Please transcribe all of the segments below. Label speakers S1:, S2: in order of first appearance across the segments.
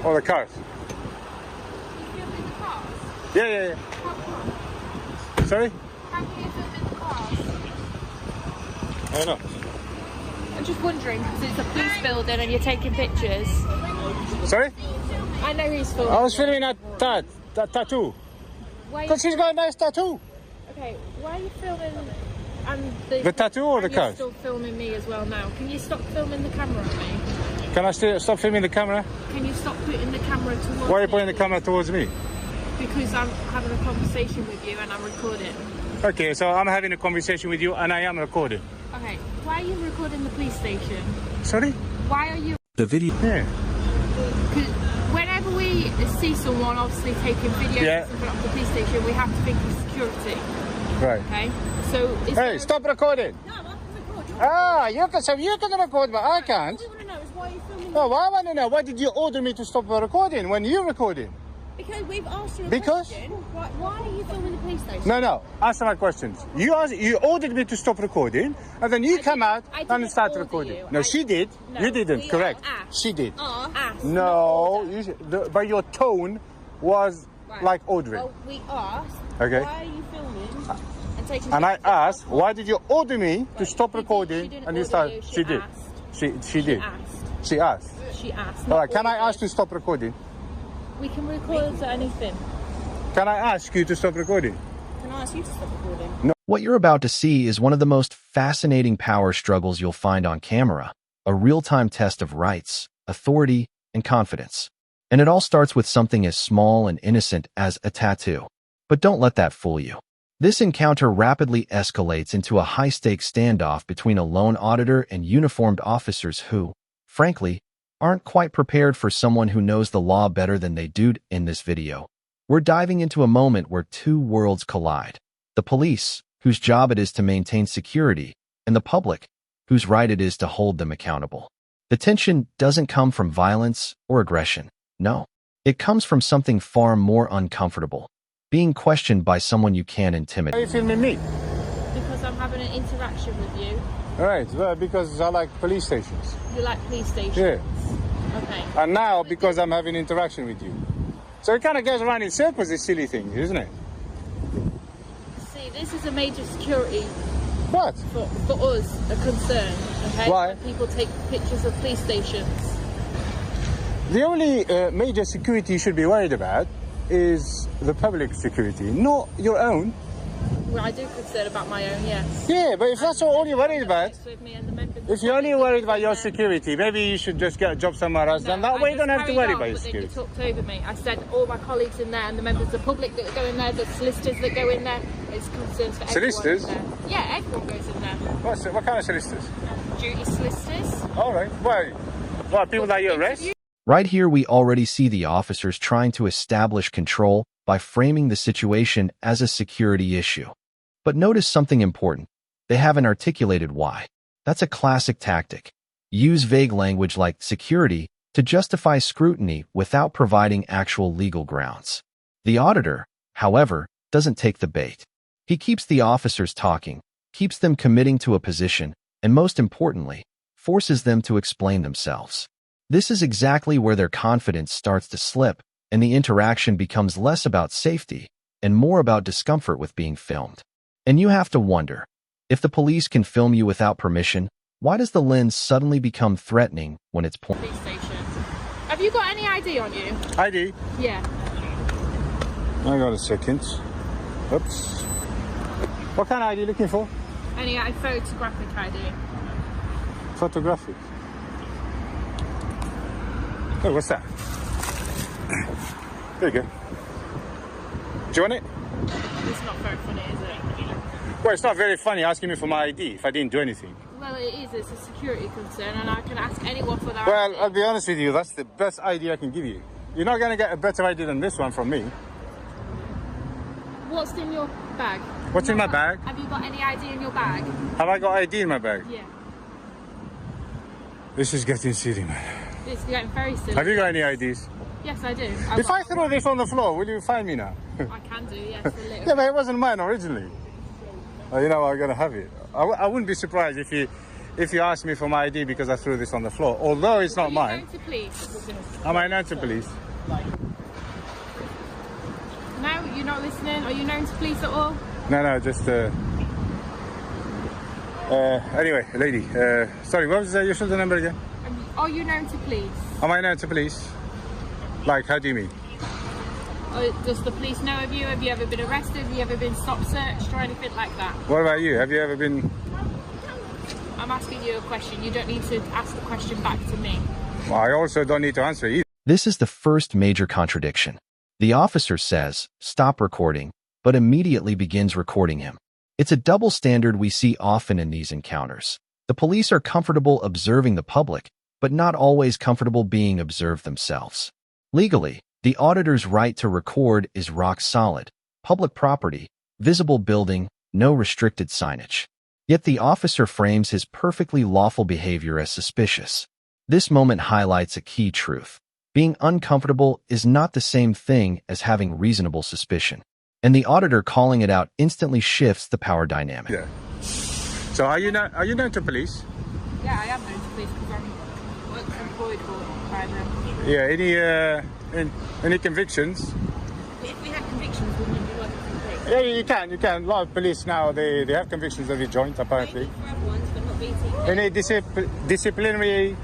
S1: Or the cars?
S2: You film in the cars?
S1: Yeah.
S2: How come?
S1: Sorry?
S2: How can you film in the cars?
S1: I don't know.
S2: I'm just wondering, because it's a police building and you're taking pictures.
S1: Sorry?
S2: I know he's filming.
S1: I was filming that tattoo. Because she's got a nice tattoo.
S2: Okay, why are you filming
S1: The tattoo or the
S2: you're
S1: cars?
S2: still filming me as well now. Can you stop filming the camera at me?
S1: Can I still stop filming the camera?
S2: Can you stop putting the camera towards me?
S1: Why are you pointing the camera towards me?
S2: Because I'm having a conversation with you and I'm recording.
S1: Okay, so I'm having a conversation with you and I am recording.
S2: Okay, why are you recording the police station?
S1: Sorry?
S2: Why are you...
S3: The video.
S1: Yeah.
S2: Because whenever we see someone obviously taking videos of the police station, we have to think of security.
S1: Right.
S2: Okay? So...
S1: Hey, stop recording!
S2: No, I can record.
S1: You can record, but I can't.
S2: What we want to know is why you're filming.
S1: No, I want to know, why did you order me to stop recording when you're recording?
S2: Because we've asked you a
S1: Because?
S2: question. Why are you filming the police station?
S1: No, answer my questions. You ordered me to stop recording, and then you come out and start recording. No, she did.
S2: No,
S1: you didn't,
S2: we
S1: correct.
S2: asked.
S1: She did.
S2: Asked.
S1: No, but your tone was like ordering.
S2: Well, we asked,
S1: Okay.
S2: why are you filming and taking
S1: And I
S2: pictures?
S1: asked, why did you order me to
S2: Right,
S1: stop
S2: she
S1: recording?
S2: didn't
S1: And you
S2: order
S1: started.
S2: you,
S1: She did.
S2: asked.
S1: She did. She asked.
S2: She asked.
S1: All right, can I ask to stop recording?
S2: We can record anything.
S1: Can I ask you to stop recording?
S2: Can I ask you to stop recording?
S3: What you're about to see is one of the most fascinating power struggles you'll find on camera, a real-time test of rights, authority, and confidence. And it all starts with something as small and innocent as a tattoo. But don't let that fool you. This encounter rapidly escalates into a high-stakes standoff between a lone auditor and uniformed officers who, frankly, aren't quite prepared for someone who knows the law better than they do in this video. We're diving into a moment where two worlds collide. The police, whose job it is to maintain security, and the public, whose right it is to hold them accountable. The tension doesn't come from violence or aggression. No, it comes from something far more uncomfortable. Being questioned by someone you can't intimidate.
S1: Why are you filming me?
S2: Because I'm having an interaction with you.
S1: Right, well, because I like police stations.
S2: You like police stations?
S1: Yeah.
S2: Okay.
S1: And now, because I'm having interaction with you. So it kind of goes around in circles, this silly thing, isn't it?
S2: See, this is a major security
S1: What?
S2: for us, a concern, okay?
S1: Why?
S2: When people take pictures of police stations.
S1: The only major security you should be worried about is the public security, not your own.
S2: Well, I do concern about my own, yes.
S1: Yeah, but if that's all you're worried about,
S2: With me and the members
S1: if you're only worried about your security, maybe you should just get a job somewhere else. Then that way you don't have to worry about your security.
S2: You talked over me. I said all my colleagues in there and the members of the public that go in there, the solicitors that go in there, it's concerns for everyone.
S1: Solicitors?
S2: In there. Yeah, everyone goes in there.
S1: What kind of solicitors?
S2: Duty solicitors.
S1: All right. Why? What, people that you arrest?
S3: Right here, we already see the officers trying to establish control by framing the situation as a security issue. But notice something important. They haven't articulated why. That's a classic tactic. Use vague language like security to justify scrutiny without providing actual legal grounds. The auditor, however, doesn't take the bait. He keeps the officers talking, keeps them committing to a position, and most importantly, forces them to explain themselves. This is exactly where their confidence starts to slip, and the interaction becomes less about safety and more about discomfort with being filmed. And you have to wonder, if the police can film you without permission, why does the lens suddenly become threatening when it's pointed?
S2: Police station. Have you got any ID on you?
S1: ID?
S2: Yeah.
S1: Hang on a second. Oops. What kind of ID are you looking for?
S2: Any photographic ID?
S1: Photographic. Oh, what's that? There you go. Do you want it?
S2: It's not very funny, is it?
S1: Well, it's not very funny asking me for my ID if I didn't do anything.
S2: Well, it is. It's a security concern, and I can ask anyone for that.
S1: Well, I'll be honest with you, that's the best ID I can give you. You're not going to get a better ID than this one from me.
S2: What's in your bag?
S1: What's in my bag?
S2: Have you got any ID in your bag?
S1: Have I got ID in my bag?
S2: Yeah.
S1: This is getting silly, man.
S2: It's getting very silly.
S1: Have you got any IDs?
S2: Yes, I do.
S1: If I throw this on the floor, will you find me now?
S2: I can do, yes, a little.
S1: Yeah, but it wasn't mine originally. Oh, you know, I'm going to have it. I wouldn't be surprised if if you ask me for my ID because I threw this on the floor, although it's not
S2: Are you
S1: mine.
S2: known to police?
S1: Am I known to police?
S2: No, you're not listening. Are you known to police at all?
S1: No, just anyway, lady, sorry, what was your shoulder number again?
S2: Are you known to police?
S1: Am I known to police? Like, how do you mean?
S2: Does the police know of you? Have you ever been arrested? Have you ever been stop searched or anything like that?
S1: What about you? Have you ever been...
S2: I'm asking you a question. You don't need to ask the question back to me.
S1: Well, I also don't need to answer either.
S3: This is the first major contradiction. The officer says, "Stop recording," but immediately begins recording him. It's a double standard we see often in these encounters. The police are comfortable observing the public, but not always comfortable being observed themselves. Legally, the auditor's right to record is rock solid: public property, visible building, no restricted signage. Yet the officer frames his perfectly lawful behavior as suspicious. This moment highlights a key truth. Being uncomfortable is not the same thing as having reasonable suspicion. And the auditor calling it out instantly shifts the power dynamic.
S1: Yeah. So are you known to police?
S2: Yeah, I am known to police because I'm employed by them.
S1: Yeah, any convictions?
S2: If we had convictions, we wouldn't be working for the police.
S1: Yeah, you can. A lot of police now, they have convictions of the joint, apparently.
S2: Ones, but not BT.
S1: Any disciplinary,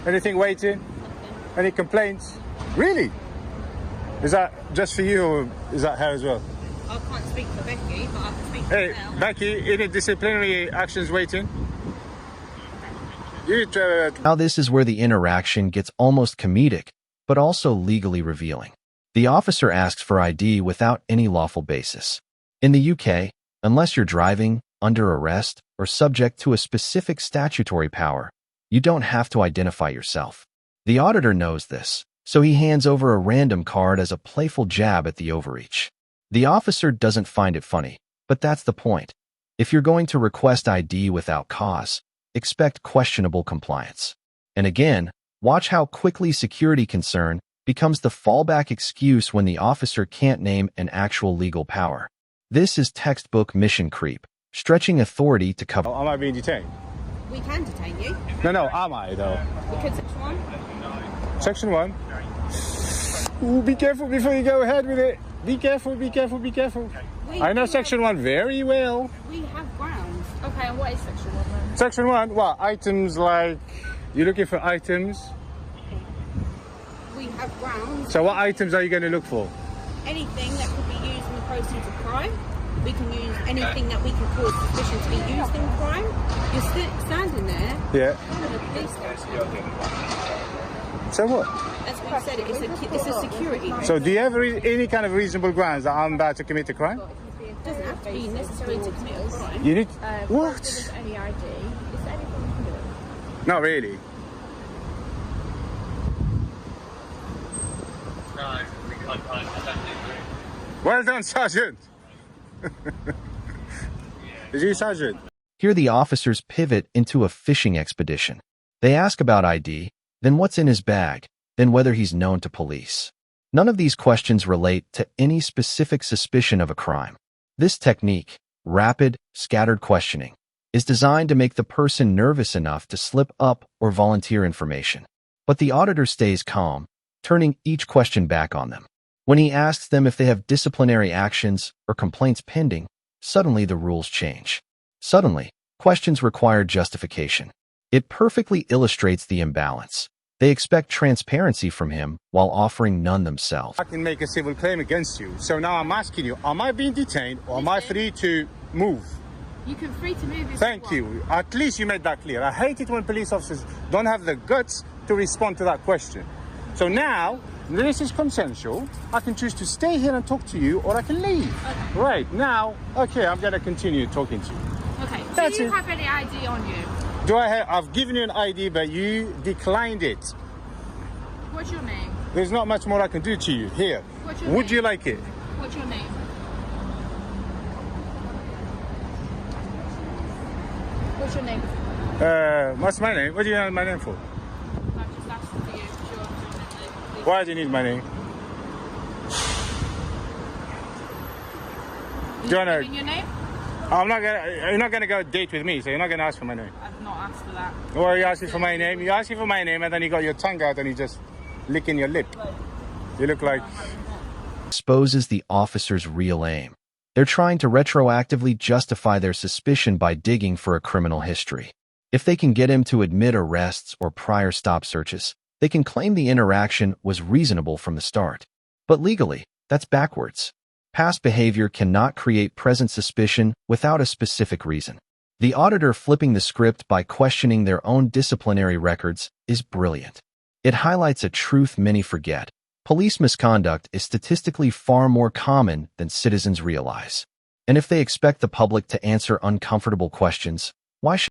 S1: anything waiting? Any complaints? Really? Is that just for you, or is that her as well?
S2: I can't speak for Becky, but I can speak for
S1: Hey,
S2: her.
S1: Becky, any disciplinary actions waiting?
S3: Now this is where the interaction gets almost comedic, but also legally revealing. The officer asks for ID without any lawful basis. In the UK, unless you're driving, under arrest, or subject to a specific statutory power, you don't have to identify yourself. The auditor knows this, so he hands over a random card as a playful jab at the overreach. The officer doesn't find it funny, but that's the point. If you're going to request ID without cause, expect questionable compliance. And again, watch how quickly security concern becomes the fallback excuse when the officer can't name an actual legal power. This is textbook mission creep, stretching authority to cover.
S1: Am I being detained?
S2: We can detain you.
S1: No, am I though?
S2: Because it's one.
S1: Section 1. Ooh, be careful before you go ahead with it. Be careful. I know Section 1 very well.
S2: We have grounds. Okay, and what is Section 1 then?
S1: Section 1, well, items like, you're looking for items.
S2: We have grounds.
S1: So what items are you going to look for?
S2: Anything that could be used in the proceeds of crime. We can use anything that we can cause suspicion to be used in crime. You're standing there.
S1: Yeah.
S2: In a police station.
S1: So what?
S2: As we said, it's a security.
S1: So do you have any kind of reasonable grounds that I'm about to commit a crime?
S2: It doesn't have to be necessary to commit a crime.
S1: You need...
S2: Give
S1: What?
S2: us any ID. Is there anything we can do?
S1: Not really.
S4: No, we can't find that.
S1: Well done, Sergeant. Is he Sergeant?
S3: Here the officers pivot into a fishing expedition. They ask about ID, then what's in his bag, then whether he's known to police. None of these questions relate to any specific suspicion of a crime. This technique, rapid, scattered questioning, is designed to make the person nervous enough to slip up or volunteer information. But the auditor stays calm, turning each question back on them. When he asks them if they have disciplinary actions or complaints pending, suddenly the rules change. Suddenly, questions require justification. It perfectly illustrates the imbalance. They expect transparency from him while offering none themselves.
S1: I can make a civil claim against you. So now I'm asking you, am I being detained or am I free to move?
S2: You can free to move if
S1: Thank you. At least you made that clear. I hate it when police officers don't have the guts to respond to that question. So now, this is consensual. I can choose to stay here and talk to you or I can leave.
S2: Okay.
S1: Right, now, okay, I'm going to continue talking to you.
S2: Okay,
S1: That's
S2: do you
S1: it.
S2: have any ID on you?
S1: Do I have, I've given you an ID, but you declined it.
S2: What's your name?
S1: There's not much more I can do to you. Here.
S2: What's your
S1: Would
S2: name?
S1: you like it?
S2: What's your name? What's your name?
S1: What's my name? What do you have my name for?
S2: I've just asked for you because you're unfortunately.
S1: Why do you need my name? Do you wanna...
S2: Giving your name?
S1: You're not gonna go date with me, so you're not gonna ask for my name.
S2: I've not asked for that.
S1: Or you asking for my name? You asking for my name, and then you got your tongue out and you just licking your lip. You look like.
S3: Exposes the officer's real aim. They're trying to retroactively justify their suspicion by digging for a criminal history. If they can get him to admit arrests or prior stop searches, they can claim the interaction was reasonable from the start. But legally, that's backwards. Past behavior cannot create present suspicion without a specific reason. The auditor flipping the script by questioning their own disciplinary records is brilliant. It highlights a truth many forget. Police misconduct is statistically far more common than citizens realize. And if they expect the public to answer uncomfortable questions, why should